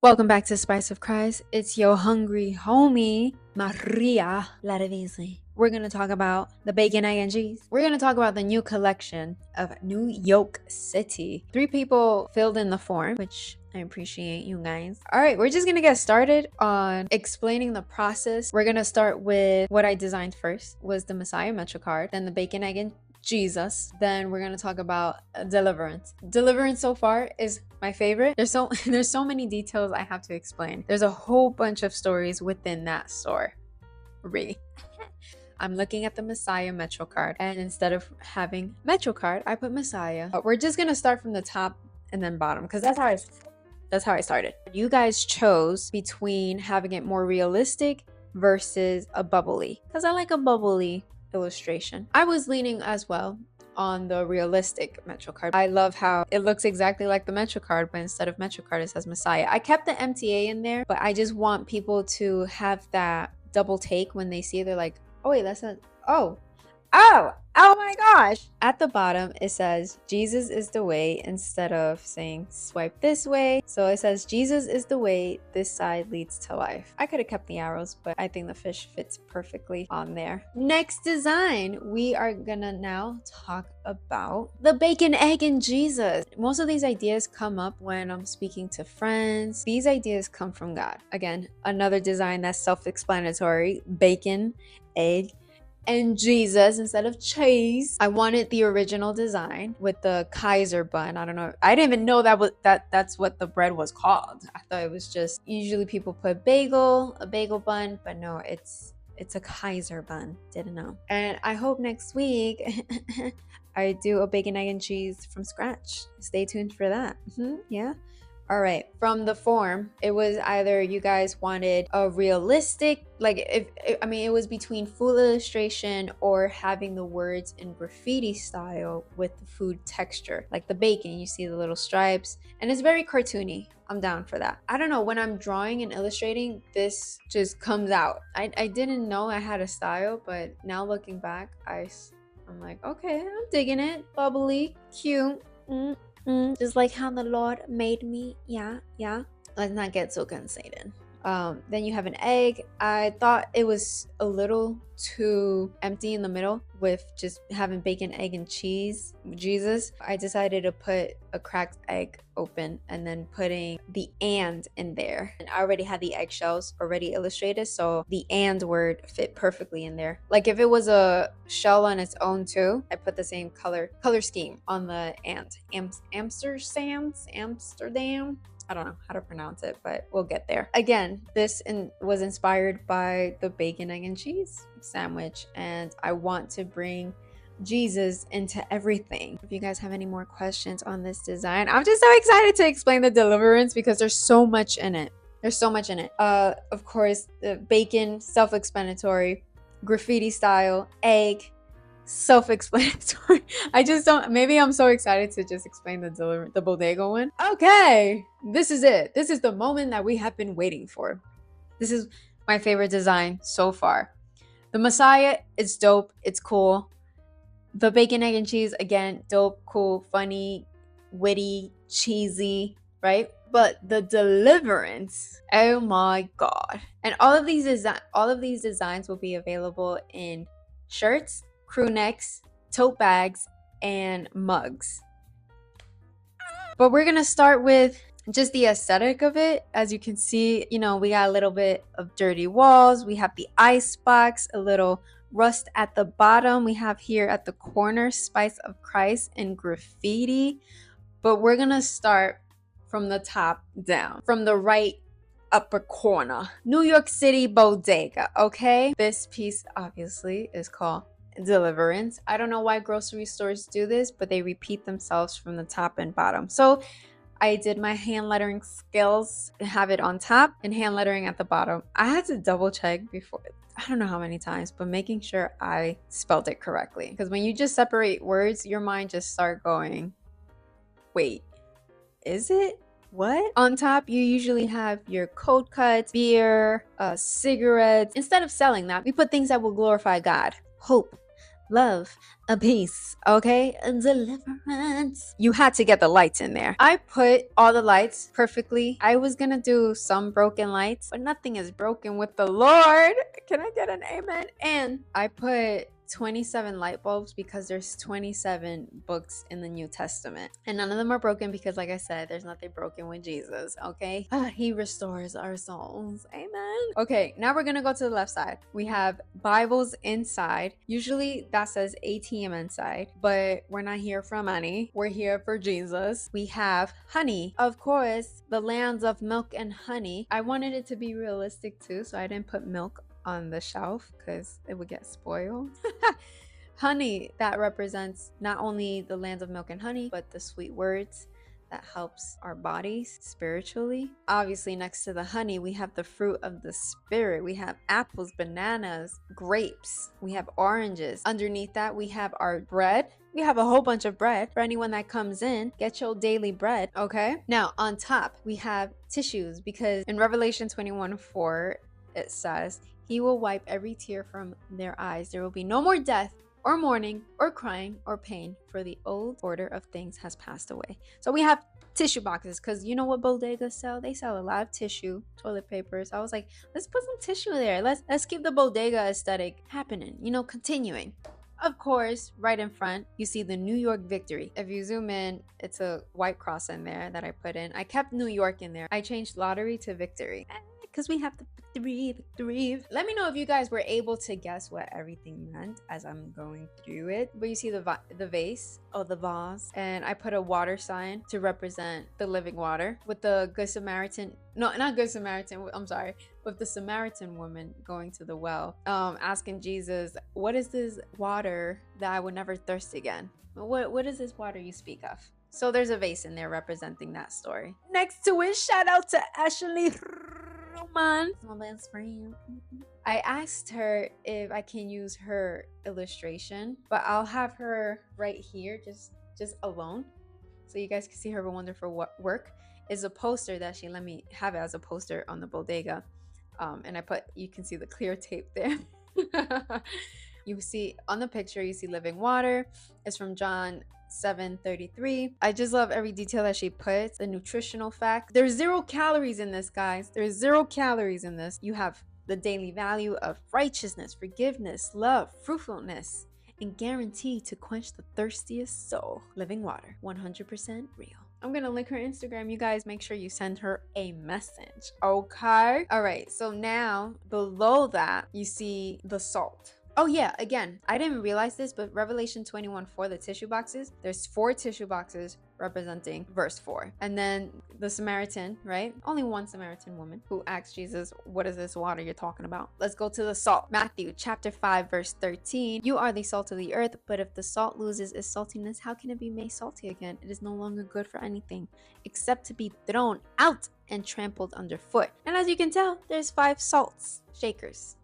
Welcome back to Spice of Christ. It's your hungry homie, Maria Ladavisi. We're going to talk about the bacon, egg, and cheese. We're going to talk about the new collection of New York City. 3 people filled in the form, which I appreciate you guys. All right, we're just going to get started on explaining the process. We're going to start with what I designed first, was the Messiah Metrocard, then the bacon, egg, and Jesus. Then we're gonna talk about Deliverance. Deliverance so far is my favorite. There's so many details I have to explain. There's a whole bunch of stories within that store. Really. I'm looking at the Messiah Metrocard, and instead of having Metrocard, I put Messiah. But we're just gonna start from the top and then bottom because that's how I started. You guys chose between having it more realistic versus a bubbly, because I like a bubbly illustration. I was leaning as well on the realistic Metrocard. I love how it looks exactly like the Metrocard, but instead of Metrocard, it says Messiah. I kept the MTA in there, but I just want people to have that double take when they see it. They're like, oh wait, that's not, oh my gosh. At the bottom, it says Jesus is the way instead of saying swipe this way. So it says Jesus is the way, this side leads to life. I could have kept the arrows, but I think the fish fits perfectly on there. Next design, we are gonna now talk about the bacon, egg, and Jesus. Most of these ideas come up when I'm speaking to friends. These ideas come from God. Again, another design that's self-explanatory: bacon, egg, and Jesus instead of cheese. I wanted the original design with the Kaiser bun. I don't know. I didn't even know that's what the bread was called. I thought it was just, usually people put a bagel bun, but no, it's a Kaiser bun. Didn't know. And I hope next week I do a bacon, egg, and cheese from scratch. Stay tuned for that. Yeah. All right, from the form, it was either you guys wanted a realistic, like it was between full illustration or having the words in graffiti style with the food texture. Like the bacon, you see the little stripes, and it's very cartoony. I'm down for that. I don't know, when I'm drawing and illustrating, this just comes out. I didn't know I had a style, but now looking back, I'm like, okay, I'm digging it. Bubbly, cute. Just like how the Lord made me. Yeah. Let's not get so conceited. Then you have an egg. I thought it was a little too empty in the middle with just having bacon, egg, and cheese. Jesus. I decided to put a cracked egg open and then putting the and in there. And I already had the eggshells already illustrated, so the and word fit perfectly in there. Like if it was a shell on its own too, I put the same color scheme on the and. Amsterdam. I don't know how to pronounce it, but we'll get there. Again, this was inspired by the bacon, egg, and cheese sandwich, and I want to bring Jesus into everything. If you guys have any more questions on this design, I'm just so excited to explain the Deliverance because there's so much in it. Of course, the bacon, self-explanatory, graffiti style, egg, self-explanatory. I just don't, maybe I'm so excited to just explain the bodega one. Okay, this is it. This is the moment that we have been waiting for. This is my favorite design so far. The Messiah, it's dope, it's cool. The bacon, egg, and cheese, again, dope, cool, funny, witty, cheesy, right? But the Deliverance, oh my god. And all of these designs will be available in shirts, crew necks, tote bags, and mugs. But we're gonna start with just the aesthetic of it. As you can see, we got a little bit of dirty walls. We have the ice box, a little rust at the bottom. We have here at the corner, Spice of Christ in graffiti. But we're gonna start from the top down, from the right upper corner. New York City bodega, okay? This piece obviously is called Deliverance. I don't know why grocery stores do this, but they repeat themselves from the top and bottom. So I did my hand lettering skills, have it on top and hand lettering at the bottom. I had to double check before, I don't know how many times, but making sure I spelled it correctly. Because when you just separate words, your mind just start going, wait, is it? What? On top, you usually have your cold cuts, beer, cigarettes. Instead of selling that, we put things that will glorify God. Hope, love, a peace, okay? A deliverance. You had to get the lights in there. I put all the lights perfectly. I was gonna do some broken lights, but nothing is broken with the Lord. Can I get an amen? And I put 27 light bulbs because there's 27 books in the New Testament, and none of them are broken because, like I said, there's nothing broken with Jesus. Okay, he restores our souls. Amen. Okay, now we're gonna go to the left side. We have Bibles inside. Usually that says ATM inside, but we're not here for money, we're here for Jesus. We have honey, of course, the lands of milk and honey. I wanted it to be realistic too, so I didn't put milk on the shelf because it would get spoiled. Honey, that represents not only the lands of milk and honey, but the sweet words that helps our bodies spiritually. Obviously, next to the honey, we have the fruit of the spirit. We have apples, bananas, grapes. We have oranges. Underneath that, we have our bread. We have a whole bunch of bread for anyone that comes in. Get your daily bread, okay? Now, on top, we have tissues, because in Revelation 21:4, it says, He will wipe every tear from their eyes. There will be no more death, or mourning, or crying, or pain, for the old order of things has passed away. So we have tissue boxes, because you know what bodegas sell? They sell a lot of tissue, toilet paper. So I was like, let's put some tissue there. Let's keep the bodega aesthetic happening, continuing. Of course, right in front, you see the New York Victory. If you zoom in, it's a white cross in there that I put in. I kept New York in there. I changed lottery to victory, because we have the victory. Let me know if you guys were able to guess what everything meant as I'm going through it. But you see the vase, the vase, and I put a water sign to represent the living water, with the Good Samaritan, no, not Good Samaritan, I'm sorry, with the Samaritan woman going to the well, asking Jesus, what is this water that I would never thirst again? What is this water you speak of? So there's a vase in there representing that story. Next to it, shout out to Ashley, my best friend. I asked her if I can use her illustration, but I'll have her right here, just alone, so you guys can see her wonderful work. Is a poster that she let me have it as a poster on the bodega, and you can see the clear tape there. You see on the picture, you see living water. It's from John 7:33. I just love every detail that she puts. The nutritional fact. There's 0 calories in this, guys. There's 0 calories in this. You have the daily value of righteousness, forgiveness, love, fruitfulness, and guaranteed to quench the thirstiest soul. Living water, 100% real. I'm gonna link her Instagram. You guys make sure you send her a message, okay? All right, so now below that, you see the salt. Oh yeah, again, I didn't realize this, but Revelation 21:4, the tissue boxes, there's 4 tissue boxes representing verse 4. And then the Samaritan, right? Only one Samaritan woman who asked Jesus, what is this water you're talking about? Let's go to the salt. Matthew chapter 5, verse 13. You are the salt of the earth, but if the salt loses its saltiness, how can it be made salty again? It is no longer good for anything except to be thrown out and trampled underfoot. And as you can tell, there's 5 salts shakers.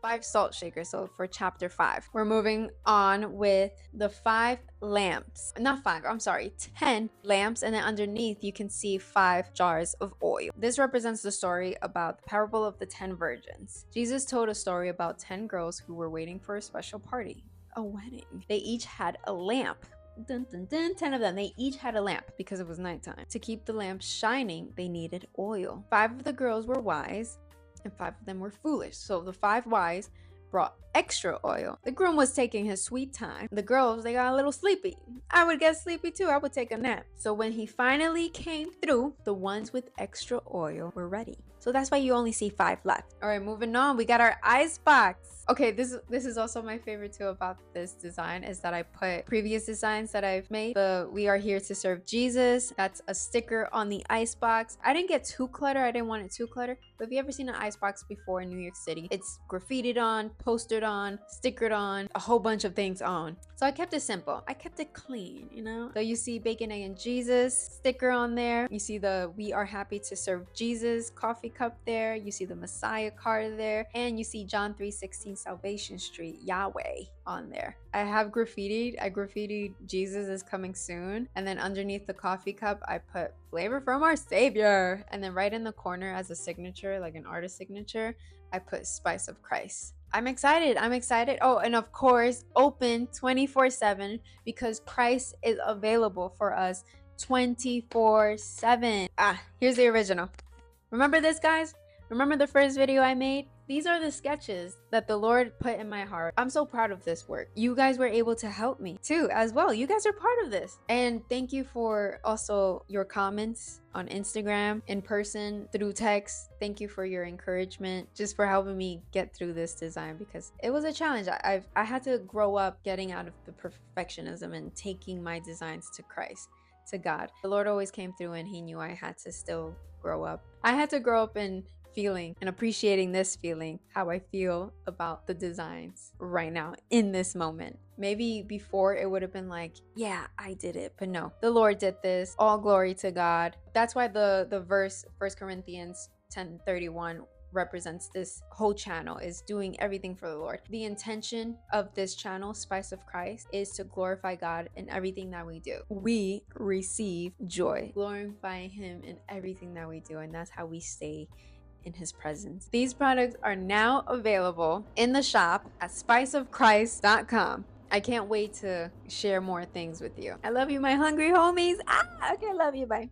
5 salt shakers. So for chapter 5, we're moving on with the 5 lamps. Not 5, I'm sorry, 10 lamps. And then underneath you can see 5 jars of oil. This represents the story about the parable of the 10 virgins. Jesus told a story about 10 girls who were waiting for a special party, a wedding. They each had a lamp. Dun, dun, dun, 10 of them. They each had a lamp because it was nighttime. To keep the lamps shining, they needed oil. 5 of the girls were wise, and 5 of them were foolish. So the 5 wise brought extra oil. The groom was taking his sweet time. The girls, they got a little sleepy. I would get sleepy too. I would take a nap. So when he finally came through, the ones with extra oil were ready. So that's why you only see 5 left. All right, moving on. We got our ice box. Okay, this is also my favorite too about this design, is that I put previous designs that I've made. The We Are Here to Serve Jesus. That's a sticker on the ice box. I didn't get too cluttered. I didn't want it too cluttered. But have you ever seen an ice box before in New York City? It's graffitied on, postered on, stickered on, a whole bunch of things on. So I kept it simple. I kept it clean, So you see bacon, egg, and Jesus sticker on there. You see the We Are Happy to Serve Jesus coffee cup there. You see the Messiah card there. And you see John 3:16 Salvation Street, Yahweh on there. I graffitied Jesus is coming soon. And then underneath the coffee cup, I put flavor from our Savior. And then right in the corner as a signature, like an artist signature, I put Spice of Christ. I'm excited. I'm excited. Oh, and of course, open 24/7 because Christ is available for us 24/7. Ah, here's the original. Remember this, guys? Remember the first video I made? These are the sketches that the Lord put in my heart. I'm so proud of this work. You guys were able to help me too, as well. You guys are part of this. And thank you for also your comments on Instagram, in person, through text. Thank you for your encouragement, just for helping me get through this design, because it was a challenge. I had to grow up getting out of the perfectionism and taking my designs to Christ, to God. The Lord always came through, and he knew I had to still grow up. I had to grow up in feeling and appreciating this feeling, how I feel about the designs right now in this moment. Maybe before it would have been like, yeah, I did it, but no, the Lord did this. All glory to God. That's why the verse 1 Corinthians 10:31 represents this whole channel, is doing everything for the Lord. The intention of this channel, Spice of Christ, is to glorify God in everything that we do. We receive joy glorifying him in everything that we do, and that's how we stay in his presence. These products are now available in the shop at spiceofchrist.com. I can't wait to share more things with you. I love you, my hungry homies. Okay, love you. Bye.